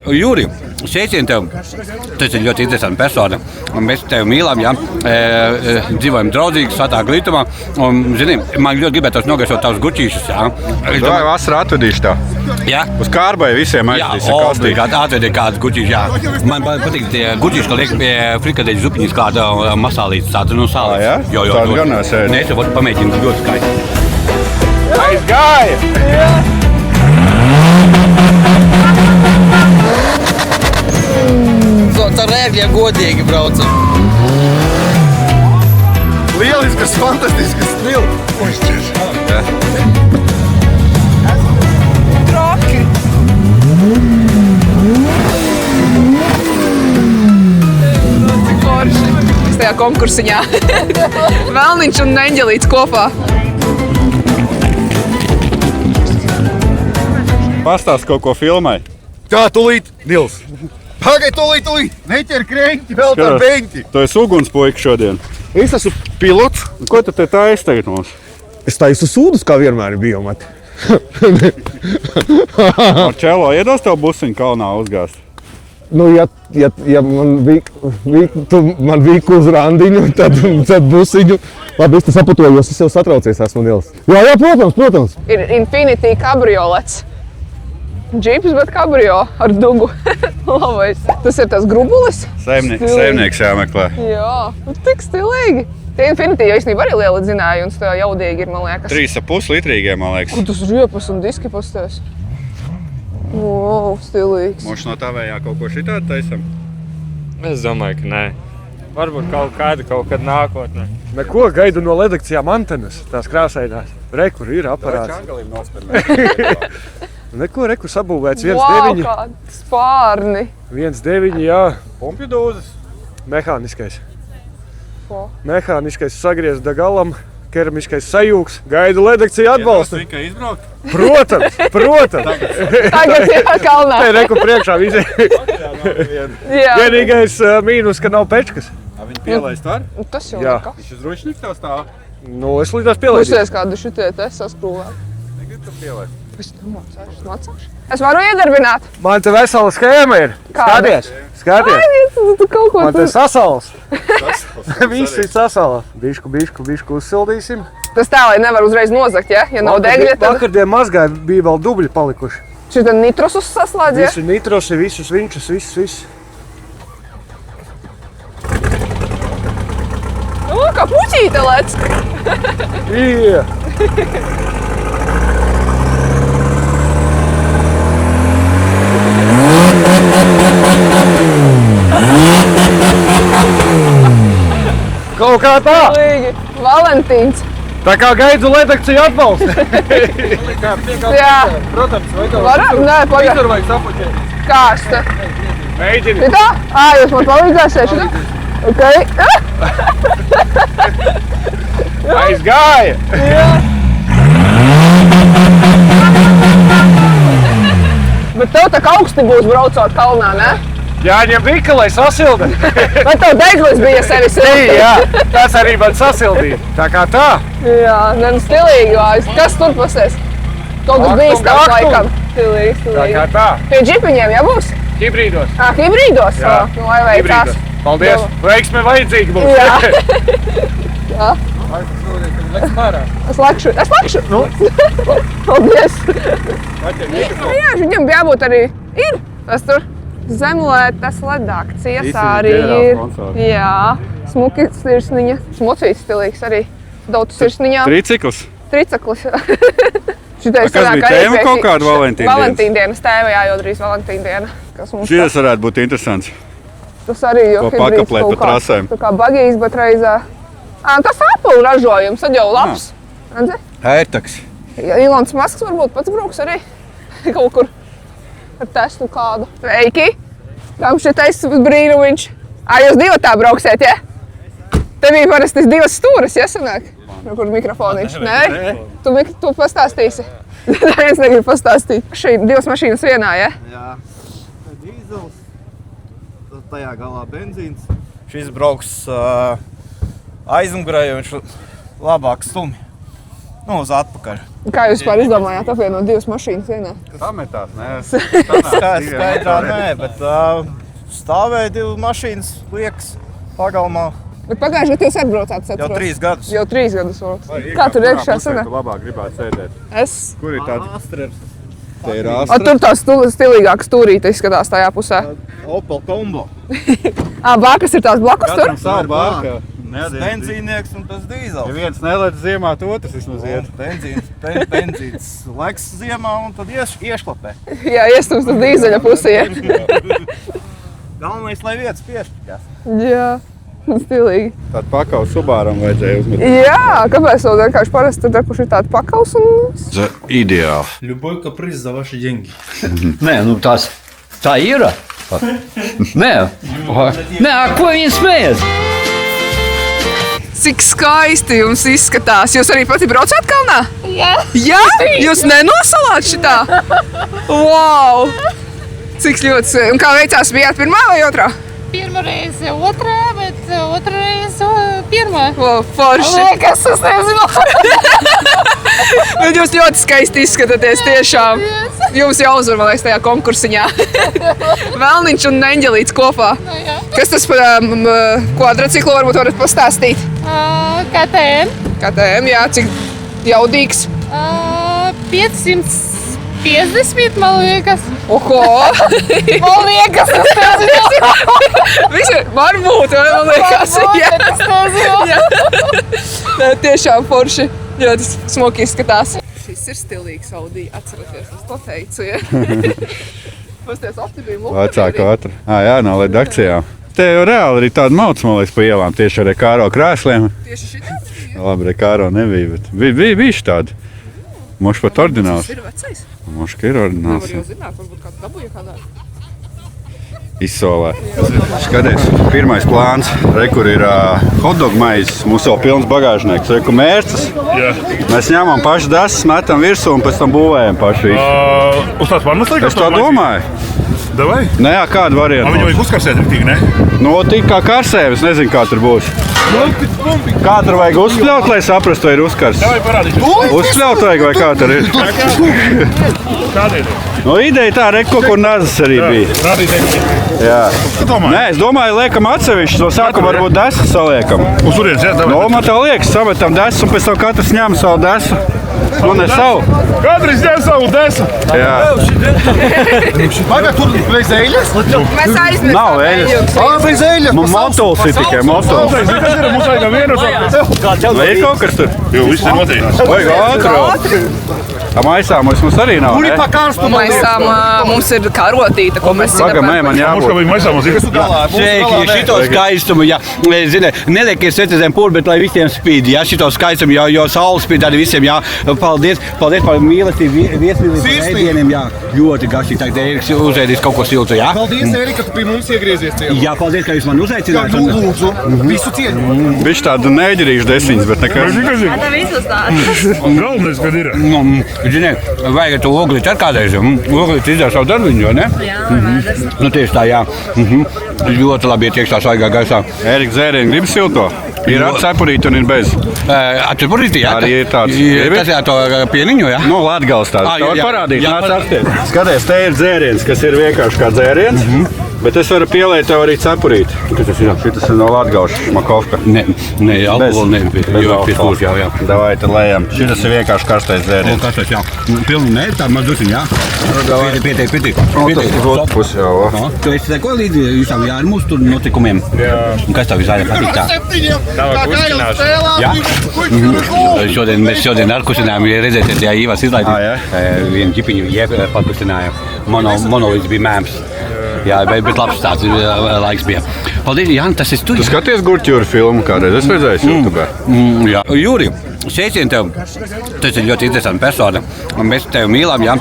Jūri, sveicien tev. Tas ir ļoti interesanti persona. Mēs tevi mīlam, ja? Dzīvojam draudzīgi, svētā glītumā. Un, zini, man ļoti gribētos nogaisot tavus gučīšus. Ja? Vai vasarā atvedīšu tā? Ja? Uz Kārbai visiem aizvedīsim kastī. Jā, atvedi kādu gučīšu, jā. Man patīk tie gučīši, ka liek pie frikadeļu zupiņas kāda masālītes tāda, sālītes. Jā? Jo, tādu gan nesēdi. Nē, es varu pamēģināt ļoti skaisti. Aizgāja! Jā. Ar ērgļiem godīgi braucam. Lieliskas, fantastiskas smilts. Traki. Cik forši. Es tajā konkursiņā. Velniņš un Neņģelīts kopā. Pastāst kaut ko filmai. Tā, tūlīt, Nils. Pagaid, tūlīt. Neķer kreņķi, vēl tā beņķi. Tu esi ugunspuika šodien. Es esmu pilots. Ko tu te taisi tagad mums? Es taisu sūdus, kā vienmēr ir biomati. Ar čelo iedos tev busiņu kalnā uzgāzt? Nu, ja tu man vīku uz randiņu, tad busiņu. Labi, es te saputojos, es jau satraucies esmu, Nils. Jā, protams. Ir Infinity kabriolets. Džips, bet kabrio ar dugu. Labais. Tas ir tas grubulis. Saimnieks jāmeklē. Jā, tik stilīgi. Tie Infinity jau īstenībā arī liela zināja, un tas jaudīgi ir, man liekas. 3,5 litrīgie, man liekas. Kur tas riepas un diski pastās? Wow, stilīgs. Mums no tavējā kaut ko šitādi taisam? Es domāju, ka nē. Varbūt kaut kad nākotnē. Neko gaidu no ledakcijām antenas, tās krāsainās. Rekur ir aparāts. Neko, rekur sabūvēts 1,9. Wow, kādi spārni. 1,9, jā. Pumpjudūzes. Mehāniskais. Ko? Mehāniskais sagriezta galam, keramiskais sajūgs. Gaidu ledakciju atbalstu. Tikai izbraukt? Protams. Tagad jā, kalnā. Te reku priekšā visi. Jā. Vienīgais mīnus, ka nav pečkas. Viņi pielaist var? Tas jau Jā. nekas. Viņš uz ročniku tev stāv? Nu, es līdz tās pielaidīšu. Pusies kādu šitie te saskrūvē. Negribu tu pielaist. Es mācāšu. Es varu iedarbināt. Man te vesela schēma ir. Kāda? Skaties. Tu kaut ko Man te tu... sasals. Viss ir sasala. Bišku uzsildīsim. Tas tā, lai nevar uzreiz nozagt, ja? Ja nav degļa, tad... Vakardien mazgāja, bija vēl dubļi palikuši. Šitā nitrosus saslēdz, ja? Visi nitrosi, visus vinčus, viss. O, kā puķīte lec! Jā. Kaut kā tā. Līgi. Valentīns. Tā kā gaidu ledakciju atbalstu. Jā. Protams, vai tev Varam? Nē, pagad. Visur vajag sapuķēt. Kāsta. Mēģini. Šitā? Jūs man palīdzēsiet šitā? Ok. Aizgāja. Bet tev tā kā augsti būs braucot kalnā, ne? Jāņem vika, lai sasilda. Vai tev deglis bija sevi silti? Jā, tas arī man sasildīja. Tā kā tā. Jā, ne, nu stilīgi vājas. Kas tur pasies? Kaut kas bīstams Aktum. laikam. Stilīgi, Tā stilīgi. kā tā. Pie džipiņiem, ja būs? Hibrīdos. Hibrīdos? Jā. Nu, lai veicās. Hibrīdos. Paldies. Veiksme vajadzīga mums. Jā. Jā. Es lakšu. Nu. Paldies. Jā, viņam jābūt arī ir. Tas tur zemlētas ledakcijas arī ir. Jā. Smuki sirsniņa. Smocīts stilīgs arī. Daudz sirsniņā. Tricikls? Tricaklis. Kas bija tēma kaut kāda Valentīna dienas? Valentīna dienas tēma, jā, jo drīz Valentīna diena. Šis varētu būt interesants. Tas arī jau Ko hibrīds pakaplēt kaut pa trasēm. Tā kā bagījis, bet reizē. Tas Apple ražojums, tad jau labs. Redzi? Ērtaks. Ilons Masks varbūt pats brauks arī kaut kur ar testu kādu. Sveiki! Kam šitais brīnumiņš? Jūs divi tā brauksiet, ja? Te bija parasti divas stūras, ja sanāk? Kur mikrofonīši? Nē? Tu pastāstīsi? Neviens negrib pastāstīt. Šī divas mašīnas vienā, ja? Jā. Dīzels, tad tajā galā benzīns. Šis brauks aizmugurē, jo viņš labāk stumj. Nu, uz atpakaļ. Kā jūs vispār izdomājāt apvienot divas mašīnas vienā? Pametās, nē. Skaidrā nē, bet stāvēja divas mašīnas liekas pagalmā Bet pagājušajā gadā jūs arī braucāt, es jau atceros. 3 gadus. Jau 3 gadus vēl. Kā tur iekšā sanāk? Labāk gribētu sēdēt. Es... Kur ir tāds? Astrid. Te ir O, Astra. tur tā stilīgāka stūrīte izskatās tajā pusē. Opel Combo. Bākas ir tās blakus tur? Katram savu bārku. Benzīnieks un tas Ja dīzels. viens nelaiž ziemā, tad otrs vismaz iet. Benzīns laiks ziemā un tad iešklapē. Jā, iestums tas dīzeļa pusē. Galvenais, lai vietas piešķirās. Jā, stilīgi. Tādu pakavu Subāram vajadzēja uzmet. Jā, kāpēc vēl vienkārši parasti tur kurš ir tāda pakaus un... Ideāli. Любой каприз за ваши деньги. Nē, nu tās tā ir. Nē, nē, ko viņi smējas? Cik skaisti jums izskatās. Jūs arī pati braucāt kalnā? Jā. Jā? Jūs nenosalāt šitā? Wow! Cik ļoti... Un kā veicās, bijāt pirmā vai otrā? Pirmā reize otrā, bet otrā reize pirmā. O, forši. Liekas, es nezinu. Bet jūs ļoti skaisti izskatāties tiešām. Jums jāuzvar, man liekas, tajā konkursiņā. Velniņš un Neņģelīts kopā. Kas tas par kvadrociklu varbūt varat pastāstīt? KTM. KTM, jā, cik jaudīgs. 550, man liekas. Oho! Man liekas, es nezinu. Visi varbūt, man liekas. Jā. Es nezinu. Nē, tiešām forši. Ļoti smuki izskatās. Šis ir stilīgs Audi, atceraties, es to teicu, ja? Pasties, apti bija muka. Vecāka otra. Jā, nav līdz akcijām. Te jau reāli arī tāda mauc, man liekas, pa ielām tieši ar Rekāro krēsliem. Tieši šitā? Labi, Rekāro nebija, bet bija tādi. Moš pat ordināls. Tas ir vecais. Moš, ka ir ordināls. Nevar jau zināt, varbūt kāds dabūja kādā. Izsolē. Skaties, pirmais plāns. Re, kur ir hotdog maizes. Mums jau pilns bagāžnieks. Re, kur mērces. Mēs ņemam paši desas, metam virsū un pēc tam būvējam paši visu. Uz tās vannas liekas? Es tā domāju. Davai? Nē, kāda varianta? Viņu vajag uzkarsēt riktīgi, ne? Nu, tik kā karsēm, es nezinu, kā tur būs. Kā tur vajag uzspļaut, lai saprastu, vai ir uzkars? Davai parādīt. Uzspļaut vajag, vai kā tur ir? Kāda ir? Nu, ideja tā, re, ko kur nazas arī bija. Rādīt. Jā. Tu domāji? Nē, es domāju, liekam atsevišķi. No sākuma varbūt desas saliekam. Uz turienes, jā, davai. No, man tā liekas, sametam desas un pēc tam katrs ņem savu desu. Nu, ne savu. Katrs ņem savu desu. Jā. Pagad, tur reiz eļas? Mēs aiznesām. Nav eļas. Reiz eļas. Man motols ir tikai motols. Mums vajag vienu savu. Vai ir kaut kas tur? Jo, viss ir notiek. Vajag ātri. Tā maisā mums arī nav, ne? Maisām mums ir karotīta, ko mēs Pagam, nē, man Mums kā jābūt. viņi maisā mums ir. Sveiki, ja šito skaistumu, ja, zini, neliekies sveci zem pūļu, bet lai visiem spīd, ja, šito skaistumu, jo saule spīd arī visiem, jā, paldies par mīlestību, viesmīlību, par ēdieniem, jā, ļoti garšīgi, tagad Eriks uzēdīs kaut ko siltu, jā. Paldies, Erika, tu pie mums iegriezies ciemā. Jā, paldies, ka jūs man uzaicinājāt. Lūdzu, visu cieņu. Viņš tādu neģerīšu desiņas, bet nekas. Galvenais, kad ir. Zini, vajag to oglīti ar kādreiz, oglīti izdara savu darbiņu, jo ne? Nu, tieši tā, jā. Ļoti labi iet iekšā svaigā gaisā. Erika dzērieni grib silto? Ir ar cepurīti un ir bez. Atcepurīti, jā. Arī ir tāds. Tas jā, to pieniņu, jā? Nu, Latgals tāds. Jā, Tā var jā. parādīt, Jā, nāc apsties. Skaties, te ir dzēriens, kas ir vienkārši kā dzēriens, bet es varu pielēt tev arī cepurīti. Šitas ir no Latgals, Makovka. Ne, alkoholu ne, jo pie stūrs, jā. Davai, tad lejam. Šitas ir vienkārši karstais dzēriens. Kas tas, jā? Pilni ne, tā mazusiņ, jā? Pietiek. Uz otru pusi jau. Tu esi seko līdzi visām jārmūs tur notikumiem? Jā. Un kas tev visādi patīk tā? Davai, kustināšu. Jā? Mēs šodien ar kustinājām, ja redzēsiet, ja Ivars izlaidīja vienu ģipiņu pakustinājām. Monolīds bija mēms. Jā, bet labs tāds laiks bija. Paldies, Jāni, tas esi tu. Tu skaties Gurķūru filmu kādreiz, es redzēju YouTube. Jā, Jūri, sveicien tev. Tu esi ļoti interesanta persona. Mēs tevi mīlam, jā.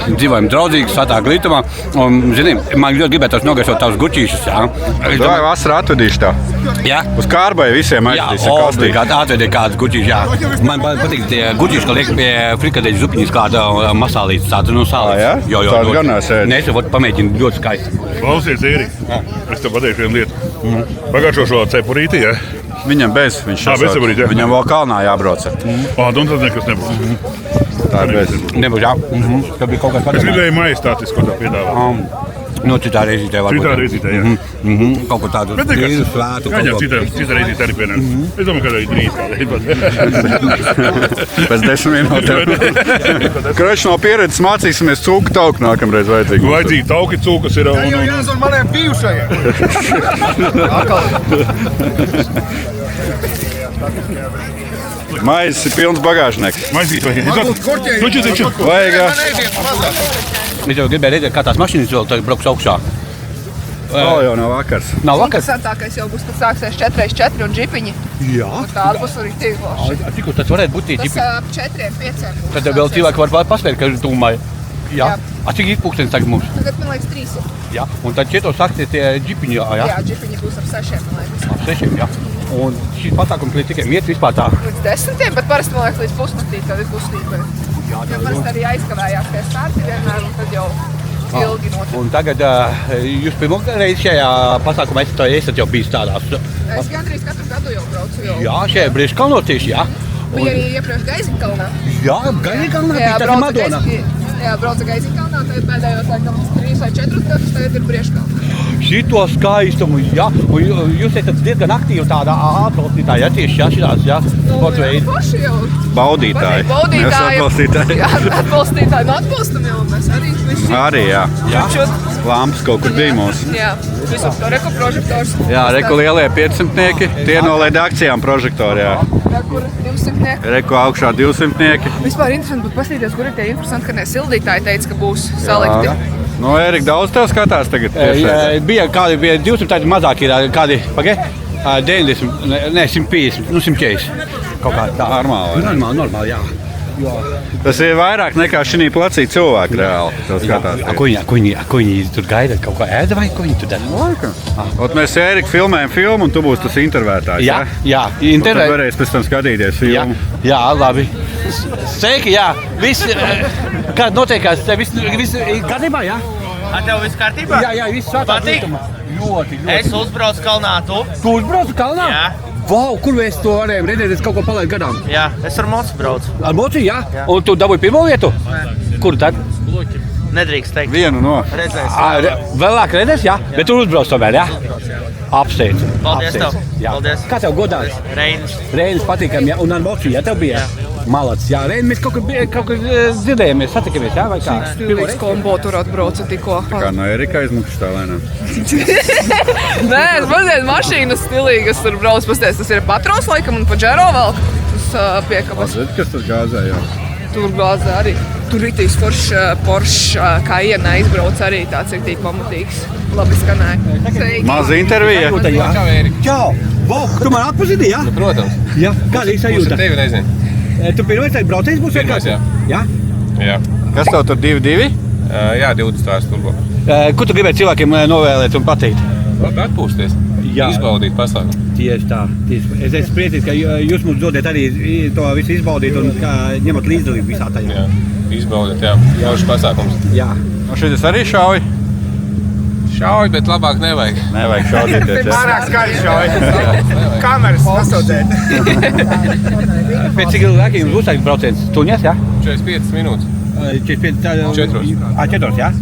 Dzīvojam draudzīgi, svētā glītumā. Un, zini, man ļoti gribētos nogaisot tavus guķīšus, jā. Vai vasarā atvedīšu tā? Jā. Uz kārbai visiem Jā, aizvedīsim kastīt. obligāti atvedi kāds guķīši, jā. Man patīk tie guķīši, ka liek pie frikadeļu zupiņas kāda masālītes tāds, nu sālītes. Jā? Jo, Tādu gan nesēdi. Nē, es pamēģinu ļoti skaisti. Klausies, Erika. Es tev pateikšu vienu lietu. Pagājušo šo cepurīti, ja? Viņam bez, viņš bez saborīt, jā. Viņam vēl kalnā jābrauc. Un tad nekas nebūs. Tā ir bez. Nebūs, jā. Tā bija kaut kas Es padomājis. gribēju majestātisku, ko tā piedāvā. Nu, citā reizītē varbūt. Citā reizītē, jā. Kaut ko tādu Bet nekas. brīvu svētu. Kādā kaut ko. citā reizītē arī pienāks. Es domāju, ka arī drīz. Pēc 10 minūtēm. Kroči no pieredzes mācīsimies cūku tauku nākamreiz vajadzīgi. Vajadzīgi tauki cūkas ir. Jāzvan maniem bijušajiem. Maizes ir pilns bagāžnieks. Maizīt vajag. Taču. Vajag. Es jau gribēju redzēt, kā tās mašīnas vēl tagad brauks augšā. Vēl jau nav vakars. Nav vakars? Interesantākais jau būs, kad sāksies 4x4 un džipiņi. Jā. Tāda būs arī tīkloši. Cik tas varētu būt tie Tas ģipi? 4-5 būs. Tad vēl cilvēki var paspēt, ka domāju. Jā. Cik ir pūkstens tagad mums? Tagad, man liekas, 3 ir. Jā. Un tad 4 sāksies tie ģipiņi, jā? Jā, džipiņi būs ar 6, man liekas. Ap 6, jā. Un šis pasākums līdz tikai iet vispār tā. Līdz 10, bet parasti, man liekas, līdz pusnaktī, tad ir pusnība. Jo parasti arī aizkavējās pie starti vienmēr, un tad jau ilgi notiek. Un tagad jūs pirmo reizi šajā pasākumā esat jau bijis tādās. Es gandrīz katru gadu jau braucu. Jau. Jā, šajā brīža kalnos tieši, jā. Bija arī iepriekš Gaiziņkalnā. Jā, Gaiziņkalnā bija tā Madona. Jā, brauca Gaiziņkalnā, tad pēdējos laikam 3 vai 4 gadus, tagad ir Brieškalnā. Šito skaistumu, jā. Un jūs esat diezgan aktīvi tādā atbalstītāji, jā, tieši šitās, jā. Sporta veidi. Paši jau. Baudītāji. Baudītāji. Mēs atbalstītāji. Jā, atbalstītāji. Nu, atbalstam jau mēs arī. Arī, jā. Čut. Lampas kaut kur bija mūsu. Jā, visur to reko prožektors. Jā, reku lielie 500-nieki. Tie nolaida akcijām prožektori, jā. Reku 200-nieki. Reku augšā 200-nieki. Vispār interesanti būtu paskatīties, kur ir tie interesanti, ka ne sildītāji teica, ka būs salikti. Nu, Erika, daudz tev skatās tagad tiešai. Bija 200, tādi mazāki ir kādi, 90, ne, 150, nu 140. Kaut kā tā. Normāli. Normāli, jā. Tas ir vairāk nekā šī placī cilvēku reāli. Ko viņi tur gaida? Kaut kā ēda vai ko viņi tur dara? Ot mēs Erika filmējam filmu, un tu būsi tas intervētājs, Jā, jā. Un tad varēs pēc tam skatīties filmu. Jā, labi. Sveiki, jā. Viss, kā notiekās? Viss kārtībā, jā? Ar tev viss kārtībā? Jā, viss svētā Patīk? Ļoti. Es uzbraucu kalnā, tu? Tu uzbraucu kalnā? Jā. Vau, kur mēs to varējām redzēt, es kaut ko palaidu garām? Jā, es ar mocu braucu. Ar mocu, jā? Un tu dabūji pirmo vietu? Kur tad? Nedrīkst teikt. Vienu no. Redzēs. Vēlāk redzēs, jā? Bet tu uzbrauc tomēr, jā? Apsteidz. Paldies tev. Jā. Paldies. Kā tev godās? Reinis. Reinis patīkam, jā? Un ar mocu, jā, tev bija? Malacis, jā. Reinis, mēs kaut kur dzirdējāmies, satikamies, jā? Vai kā? Stilīgs kombo tur atbrauca tikko. Kā no Erika aizmukuši tā lēnām. Nē, es mazliet mašīnas stilīgas tur brauc. Pasties, tas ir Patros laikam un Pajero vēl. Tas piekabas. Kas tas gāzē jau? Tur gāzē arī. Tur ritīs Porsche Cayenne aizbrauc arī tāds ir tik pamatīgs. Labi skanēja. Maza intervija. Čau! Vau, tu man atpazini, jā? Protams. Jā, kāda ir sajūta? Tevi nezinu. Tu pirmais braucējs būs? Pirmais, jā. Jā? Jā. Kas tev tur 2-2? Jā, 20 stāstu turbo. Ko tu gribētu cilvēkiem novēlēt un pateikt? Labi atpūsties. Jā. Izbaudīt pasākumu. Tieši tā. Es esmu priecīgs, ka jūs mums dodat arī to visu izbaudīt un ņemat līdzdalību visā tajā. Jā. Izbaudīt, jā. Jaušs pasākums. Jā. Nu šitas arī šauj? Šauj, bet labāk nevajag. Nevajag šaudīties. Pārāk skaļi šauj. Kameras pasaudzēt. Pēc cik laikiem jums būs tāds brauciens? Tuņas, jā? 45 minūtes. 4. 4, jā?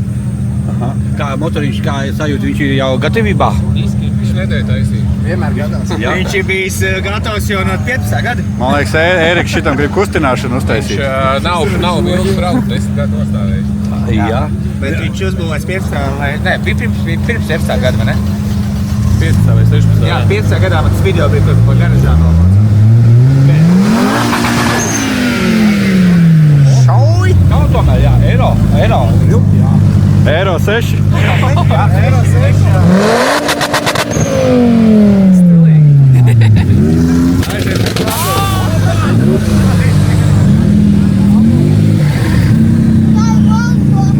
Aha. Kā motoriņš, kā sajūta, viņš ir jau gatavībā? Viņš nedēļ taisīt. Vienmēr gatavs. Viņš ir bijis gatavs jau no 15 gadi. Man liekas, Erika šitam grib kustināšanu uztaisīt. Viņš nav ilgs braukt, 10 gadu nostājējis. Jā. Bet viņš uzbūvēs 15 vai... Nē, pirms 15 gadu, vai ne? 15 vai 16. Jā, 15 gadā man tas video bija, kur pa garažā nomāc. Šauj! Nav tomēr, jā, eiro. Jā. Eiro 6. Jā, Eiro 6.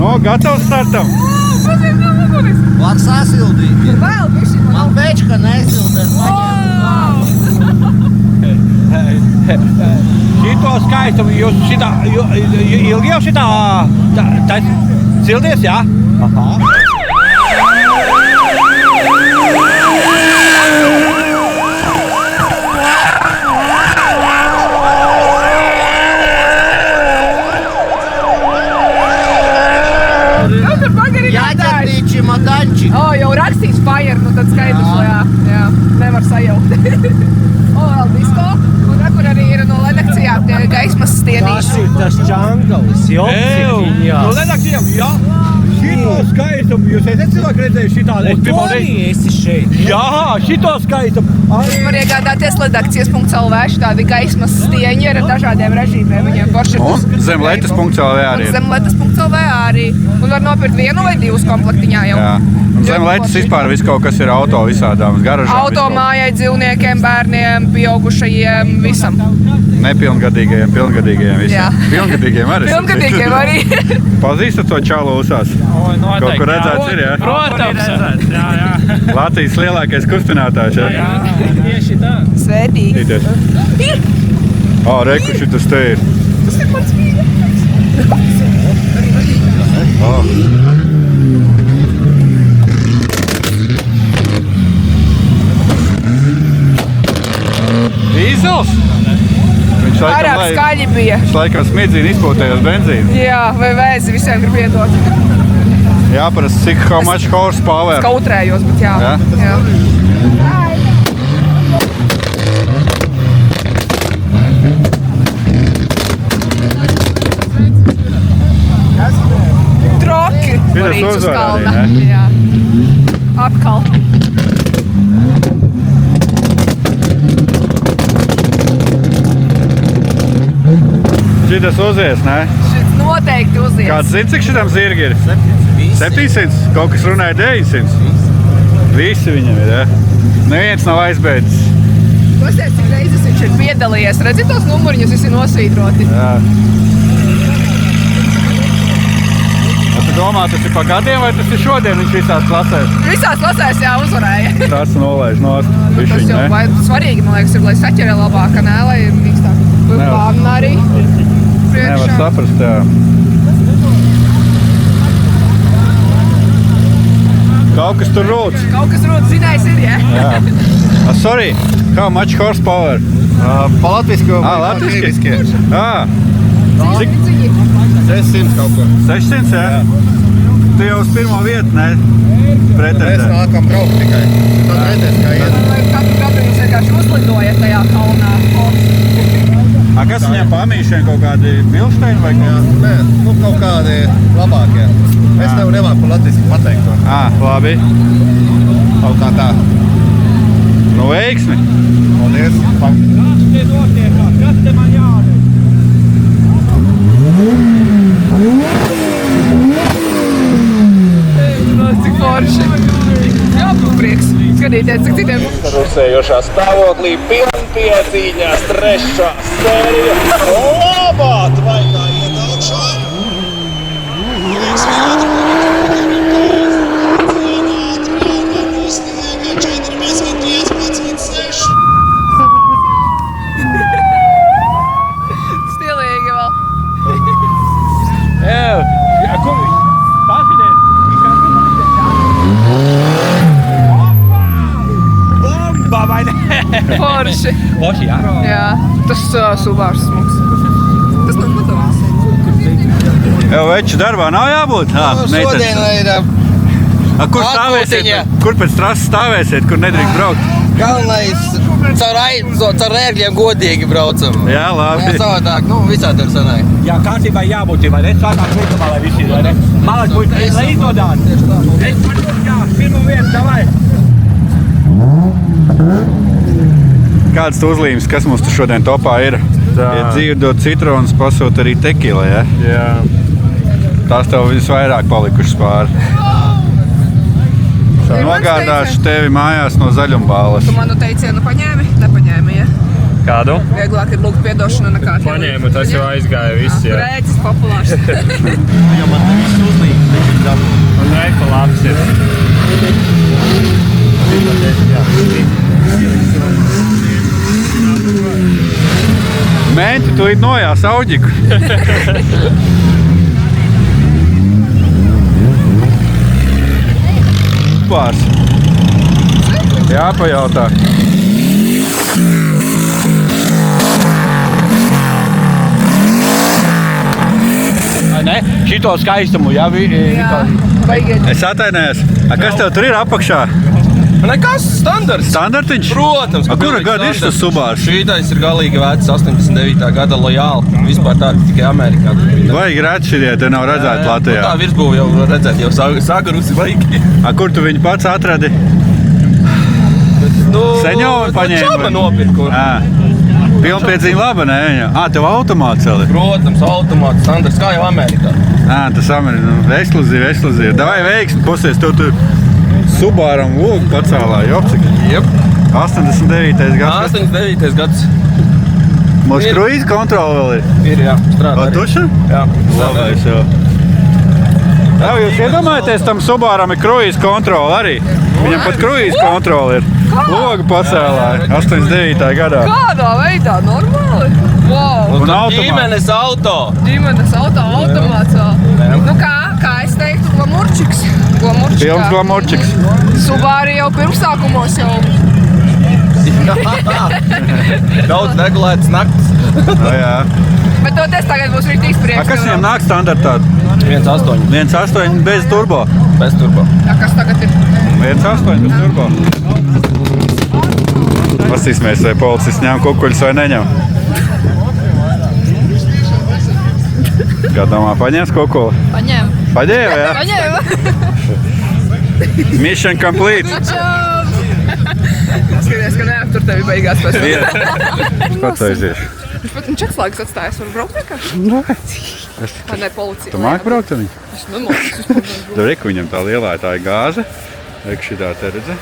No, gatavs startam. Var sasildīt. Vēl bišķi man. Man bečka nesildīt. Šito skaistumu jūs šitā, ilgi jau šitā sildies, jā? Aha. Jau rakstīts fire, nu tad skaidrs, jā, nevar sajaukt. Vēl disko, un kur arī ir no ledakcijām tie gaismas stienīši. Tas čangalis, No ledakcijām, jā. Šito skaistumu, jūs esat cilvēki redzējuši šitādu? Tu arī esi šeit. Jā, šito skaistumu. Var iegādāties ledakcijas.lv, šitādi gaismas stieņi ar dažādiem režīmiem. Viņiem forši ir Un zemletes.lv arī ir. Zemletes.lv arī. Un var nopirkt 1 vai 2 komplektiņā jau. Jā. Un zemletes vispār viss kaut kas ir auto visādām garažām. Automājai, dzīvniekiem, bērniem, pieaugušajiem, visam. Nepilngadīgajiem, pilngadīgajiem visiem. Jā. Pilngadīgiem arī. Pilngadīgiem arī. Pazīstat to čalu uzās? Kaut kur redzēts ir, jā? Protams. Jā. Latvijas lielākais kustinātājs, jā? Tieši tā. Svētīgi. Ir! Reku, šitas te ir. Tas ir mans mīļākais. Dīzels? Viņš Vairāk skaļi bija. Viņš laikam smiedzina izpūtējos benzīnu. Jā, vai vēzi visiem grib iedot. Jāparast, cik how much horsepower. Kautrējos, bet jā. Jā. Troki. Šitas uzvar arī, ne? Jā. Atkal. Šitas uzies, ne? Šis noteikti uzies. Kāds zina, cik šitam zirgi ir? 700? Kaut kas runāja 900? Visi viņam ir, ja? Neviens nav aizbēdzis. Pasies, cik reizes viņš ir piedalījies. Redzi tos numuriņus, visi nosvītroti. Jā. Tu domā, tas ir pa gadiem vai tas ir šodien viņš visās klasēs? Visās klasēs, jā, uzvarēja. Tas nolaiž nost Tas bišķiņ, jau ne? svarīgi, man liekas, ir, lai saķere labāka, ne? Lai ir mīkstāk. Plāna arī. Nevar saprast, jā. Kaut kas tur rūc. Kaut kas rūc, zinājis ir, ja? Jā. Sorry, how much horsepower? Pa latvisku. Latviski? Cik? 600 kaut ko. 600, jā? Tu jau uz pirmo vietu, ne? Mēs Pretendē. nākam braukt tikai. Tad redzēs, kā iet. Katru jūs vienkārši uzlidoja tajā kalnā. Kas viņiem pamīšiem kaut kādi milšteini vai kaut kādi? Nē, nu kaut kādi labākie. Es tev nemāku latviski pateikt to. Labi. Kaut kā tā. Nu, veiksmi. Paldies. Kas te man jādara? Cik forši. Jā, prieks. Skatīties, cik citiem. Rusējošā stāvoklī pilnpiecīņās 3. sērija. Labā! Tvaigā iet augšā. Stilīgi vēl. Kur? Paskatieties. Bomba vai ne? Forši. Forši, jā. Jā, tas Subārs smuks. Tas nav motorās. Jau veču darbā nav jābūt? Šodien ir Kur stāvēsiet? Kur pēc trases stāvēsiet, kur nedrīkst braukt? galvenais caur ērgļiem godīgi braucam. Jā, labi. Jā, savādāk, visādi var sanākt. Jā, kārtībai jābūt, vai ne? Sākās līdumā, lai visi, vai ne? Malak, lai izdodāt. Es man jā, pirmo vietu, davai. Kāds tu uzlīmes, kas mums tu šodien topā ir? Ja dzīvdot citrons, pasūt arī tekila, ja? Jā. Tās tev visvairāk palikušas pāri. Nogādāšu tevi mājās no zaļumbāles. Tu manu teicienu paņēmi? Nepaņēmi, ja? Kādu? Vieglāk ir lūgt piedošanu nekā tev. Paņēmu, tas jau aizgāja viss, jā. Rēcis populārs. Jo man te viss uzlīd. Un reika labs ir. Menti, tu īt nojās auģiku. Pārs. Jāpajautā. Ne? Šito skaistumu, jā? Jā. Baigiet. Es atainējos. Kas tev tur ir apakšā? Nekas standarts. Standartiņš? Protams. Kura gada ir šis Subaru? Šītais ir galīgi vecs, 89. gada lojāli. Vispār tāda tikai Amerikā. Vajag rēt šitie, te nav redzēti Latvijā. Tā virsbūve jau redzēt, jau sagarusi vajag. Kur tu viņu pats atradi? Seņo paņēma? Čaba nopirku. Pilnpiedzīme laba, ne? Tev automāts vēl ir? Protams, automāts, standarts, kā jau Amerikā. Tas ekskluzīvi. Davai veiksmi, posies, tev tur Subaram logu pacēlā, jopcik? Jep. 89. gads. 89. gads. Mums kruīza kontrola vēl ir? Ir, jā, strādā arī. Tuša? Jā, labais jau. Jūs iedomājaties, tam Subaram ir kruīza kontrola arī? Viņam pat kruīza kontrola ir. Logu pacēlā 89. gadā. Kādā veidā? Normāli? Wow. Un automāts. Ģimenes auto. Ģimenes automāts vēl. Nu kā es teiktu, glamurčiks. Pilns glamurčiks. Subāri jau pirmsākumos jau. Daudz regulētas naktas. Jā. Bet toties tagad būs rītīgs prieks. Kas viņam nāk standartā? 1.8. 1.8 bez turbo? Bez turbo. Kas tagad ir? 1.8 bez turbo. Pasīsimies, vai policists ņem kukuļus vai neņem. Kā domā, paņēms kukuli? Paņēma. Paņēma, jā? Paņēma. Mission complete. Skaties, ka neaptur tevi beigās pēc Es pats aiziešu. Viņš atslēgas atstājās, var braukt vienkārši? Vai ne policija? Tu māki braukt ar viņu? Es nemāku. Tur reku viņam tā lielā, tā ir gāze. Reku šitā te redzi.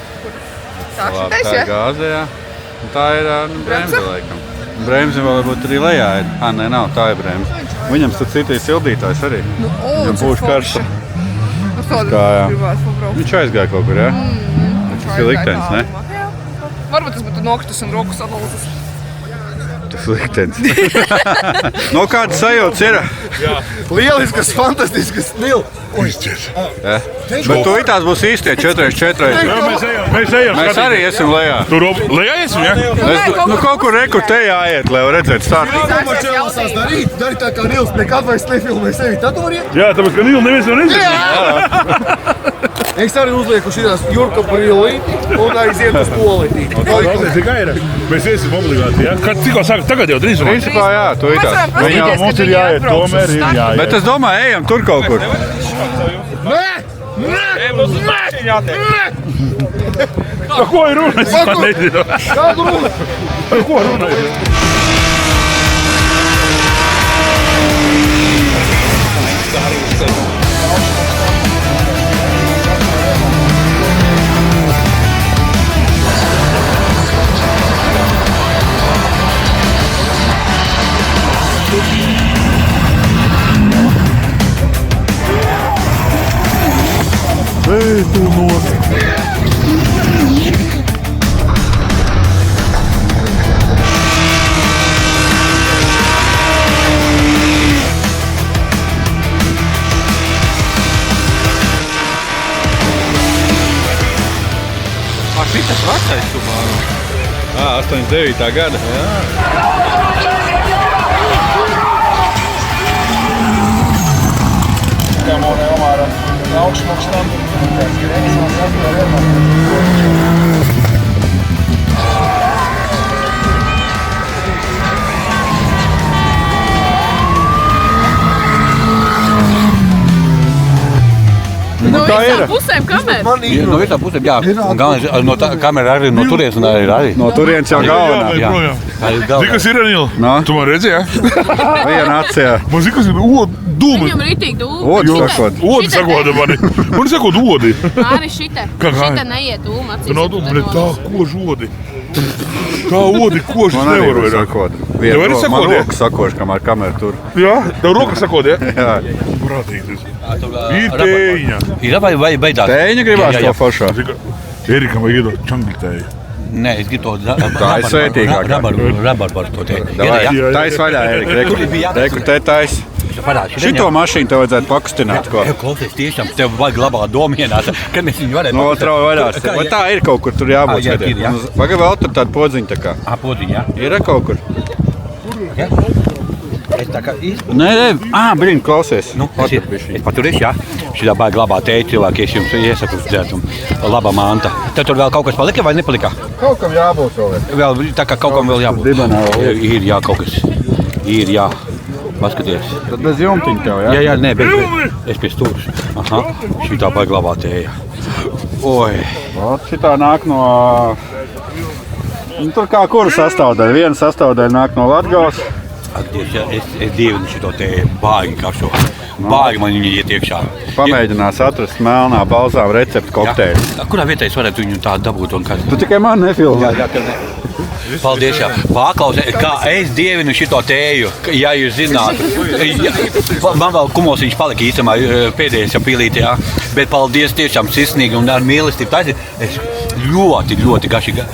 Tā šitais, Tā ir ja? gāze, jā. Un tā ir bremze laikam. Bremze vēl varbūt arī lejā ir. Nē, nav, tā ir bremze. Viņam starp citu ir sildītājs arī. Viņam būs karsta. Kā, jā. Viņš aizgāja kaut kur, jā? Tas ir liktenis, ne? Varbūt tas būtu nokritus un roku sadalūzes. Tas ir liktenis. No kādas sajūtas ir? Lieliskas, fantastiskas, Nil. Bet tu tās būs īstie 4x4. Mēs ejam. Mēs arī esam lejā. Tur lejā iesim, ja? Kaut kur reku te jāiet, lai redzētu startu. Dari tā kā Nils, nekad vairs nefilmē sevi. Tad tu vari iet. Jā, tāpēc, ka Nīla neviens vēl nezinu. Es arī uzlieku šitās Jurka par ielīti un aiziet uz tolīti. Mēs iesim obligāti, ja? Tikko saka, tagad jau drīz. Principā jā, tu tās. Mums ir jāiet, tomēr ir jāiet. Bet es domāju, ejam tur kaut kur. Par ko ir runa? Es pat nezinu. Kādu runa? Par ko runa ir? Ei, tu nosi! Šitas vecais Subaru. 89. gada. No kā ir? visām pusēm kamera. No visām pusēm, jā. Un galvenais, no kamera arī no turienes un arī. No turienes jau galvenā. Jā. Zini, kas ir, Nīla? Tu man redzi, ja? Viena acījā. Man zini, kas ir dūmi. Viņam ritīgi dūma. Odu sakot. Odi sakoda mani. Man sakot odi. Arī šita. Kā? Šita neiet dūma. Tu nav dūma, bet tā kožu odi. Kā odi kožas Man arī nevar var vairāk. sakot. Tev arī sakot, Man ja? roku sakošu, kamēr kamera tur. Jā? Tev roka sakot, ja? Jā. Prātīgs. Ir tēņa. Ir vai beidzās? Tēņa gribās to foršo. Erikam vajag iedot čangļtēju. Nē, es gribu to Tā ir svētīgākā. rabarbaru to te. Davai, tais vaļā, Erika. Reku te tais. Šito mašīnu tev vajadzētu pakustināt. Ko? Klausies, tiešām, tev vajag labāk domienāt, kad mēs viņu varētu No otrā vaļās. Vai tā ir kaut kur tur jābūt? Jā, ir, jā. Vajag vēl tur tādu podziņu tā kā. Podziņu, jā. Ir kaut kur. Es tā kā Nē, brīn, klausies. es paturīšu, jā. Šitā baigi labā tēja cilvēki, es jums iesaku dzertumu. Laba manta. Tad tur vēl kaut kas palika vai nepalika? Kaut kam jābūt vēl. Vēl tā kā kaut kam vēl jābūt. Dibenā vēl Ir jā, kaut kas. Ir jā. Paskaties. Tad bez jumtiņa tev, jā? Jā, nē, es pie stūras. Aha, šitā baigi labā tēja. Oi. Šitā nāk no... Tur kā kura sastāvdaļa? Viena sastāvdaļa nāk no Latgales. Es dievinu šito tēju. Baigi karšo. Baigi man viņi iet iekšā. Pamēģinās atrast melnā balzām receptu kokteili. Kurā vietā es varētu viņu tādu dabūt? Tu tikai man nefilmē. Paldies, jā. Paklausiet, kā es dievinu šito tēju, ja jūs zinātu. Man vēl kumosiņš palika īstamā pēdējais jau pīlīt, jā. Bet paldies tiešām sirsnīgi un ar mīlestību. Tas ir ļoti garšīgi.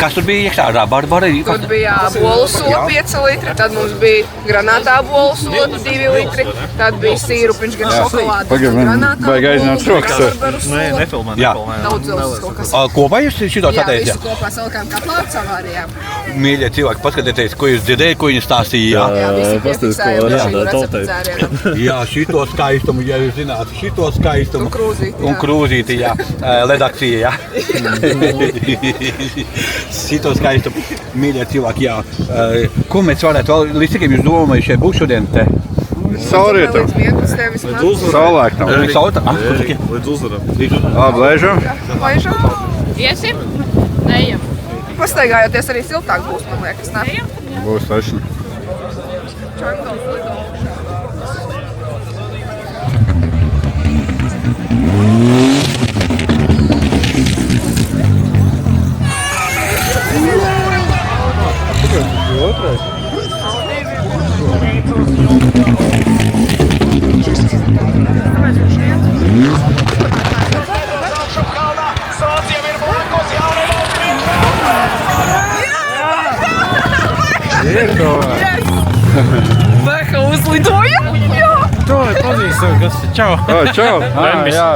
Kas tur bija iekšā? Rabarbara? Tur bija bolu sola 5 litri, tad mums bija granātā bolu sola 2 litri, tad bija sīrupiņš gan šokolādes, gan granātā bolu sola. Nefilmē. Daudz kaut kas. Kopā jūs šito Jā, satējat? visu kopā salikām katlā savārījām. Mīļie cilvēki, paskatieties, ko jūs dzirdējat, ko viņi stāstīja. Jā, visi piefiksējām šīm receptu dzērienam. Jā, šito skaistumu, ja jūs zinātu, šito skaistumu. Un krūzīti, jā. Redakcija, jā. Šito skaistumu, mīļie cilvēki, jā. Ko mēs varētu vēl, līdz cikiem jūs domājat, šeit būs šodien te? Saulrietam. Saulēktam. Līdz uzvaram. Labi, lēžam. Laižam. Iesim? Neejam. Pastaigājoties arī siltāk būs, man liekas, ne? Būs tačni. Čangals lido. Beha uzlidoja! Jā! To pazīstu, kas čau. Čau. Jā,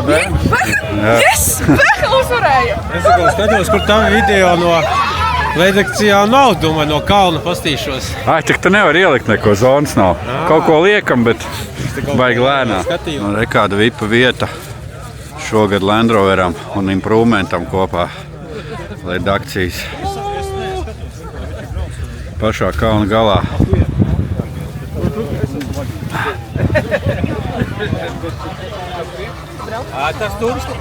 Yes! Beha uzvarēja! Es skatos, kur tam video no redakcijā nav, domāju, no kalna pastīšos. Tik tu nevar ielikt neko, zonas nav. Kaut ko liekam, bet baigi lēnā. Kāda vipa vieta šogad Land Roveram un Improvementam kopā redakcijas. Pašā kalna galā. Tas turisti.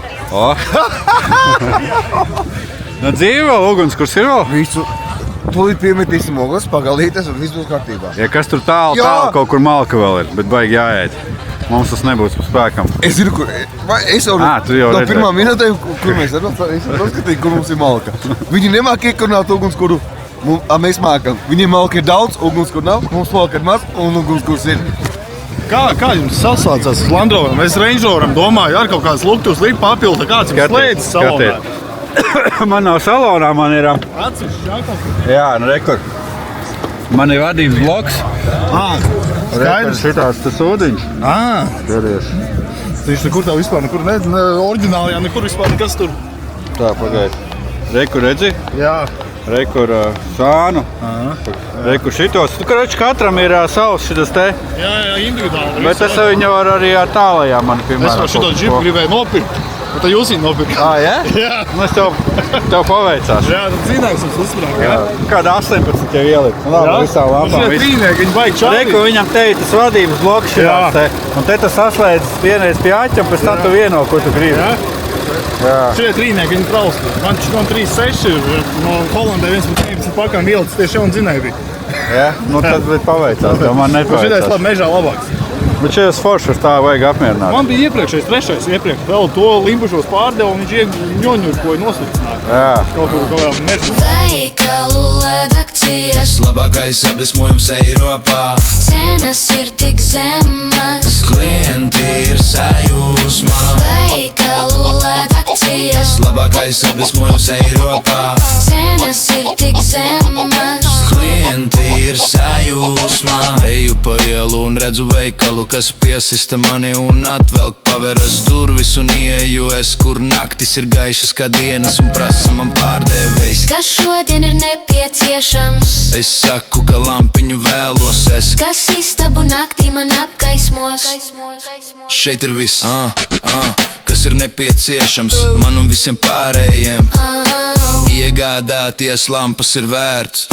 No dzīve vēl ugunskurs ir vēl? Visu. Tūlīt piemetīsim ogles, pagalītes un viss būs kārtībā. Ja kas tur tālu kaut kur malka vēl ir, bet baigi jāēd. Mums tas nebūs pa spēkam. Es zinu, kur... Es jau no pirmā minūtēm, kur mēs noskatīju, kur mums ir malka. Viņi nemāk iekurunāt ugunskuru. Mēs mākam. Viņiem malka ir daudz, ugunskura nav, mums malka ir maz un ugunskurs ir. Kā jums sasācās uz Land Roveram? Es Range Roveram domāju, ar kaut kādas luktus likt papildu, kāds jums slēdzis salonā? Man nav salonā, man ir... Jā, nu rekur. Man ir vadības bloks. Rekur šitās tas ūdiņš. Skaties. Viņš nekur tā vispār, nekur oriģinālijā, nekur vispār nekas tur. Tā, pagaid. Rekur redzi? Jā. Rekur sānu. Rekur šitos. Karoči, katram ir savs šitas te. Jā, individuāli. Bet es viņu varu arī ar tālajām, man, piemēram. Es var šito džipu gribēju nopirkt. Un tad jūs viņu nopirkt. Jā? Jā. Es tev paveicās. Jā, tad zinājums mums uzsprāk. Jā. Kāda 18 jau ielikt. Labi, visām lampām. Šie trīnieki, viņi baigi čādi. Reku viņam te ir tas vadības bloks šitās te. Un te tas saslēdzas vienreiz pie aķa, pēc tam tu vieno, ko tu gribi. Jā. Šie trīnieki, viņi trausti. Man 36 no Holandē 1,19 pakām ielicis tieši jauni dzinēji bija. Jā, nu tad paveicās, tev man nepaveicās. Šitais labi mežā labāks. Bet šies foršus tā vajag apmierināt. Man bija iepriekšējais, trešais iepriekš. Vēl to limbušos pārdeva un viņš ņoņurkoja noslicināja. Jā. Kaut kā mežā. Veikalu redakcijas Labākais apdesmojums Eiropā. Cenas ir tik zemas. Klienti ir sajūsmā. Veikalu veikalu redakcijas. Labākais apdesmojums Eiropā. Cenas ir tik zemas. Klienti ir sajūsmā. Eju pa ielu un redzu veikalu, kas piesista mani un atvelk. Paveras durvis un ieju es, kur naktis ir gaišas kā dienas un prasa man pārdevējs. Kas šodien ir nepieciešams? Es saku, ka lampiņu vēlos es. Kas istabu naktī man apgaismos? Šeit ir viss, kas ir nepieciešams man un visiem pārējiem. Iegādāties lampas ir vērts.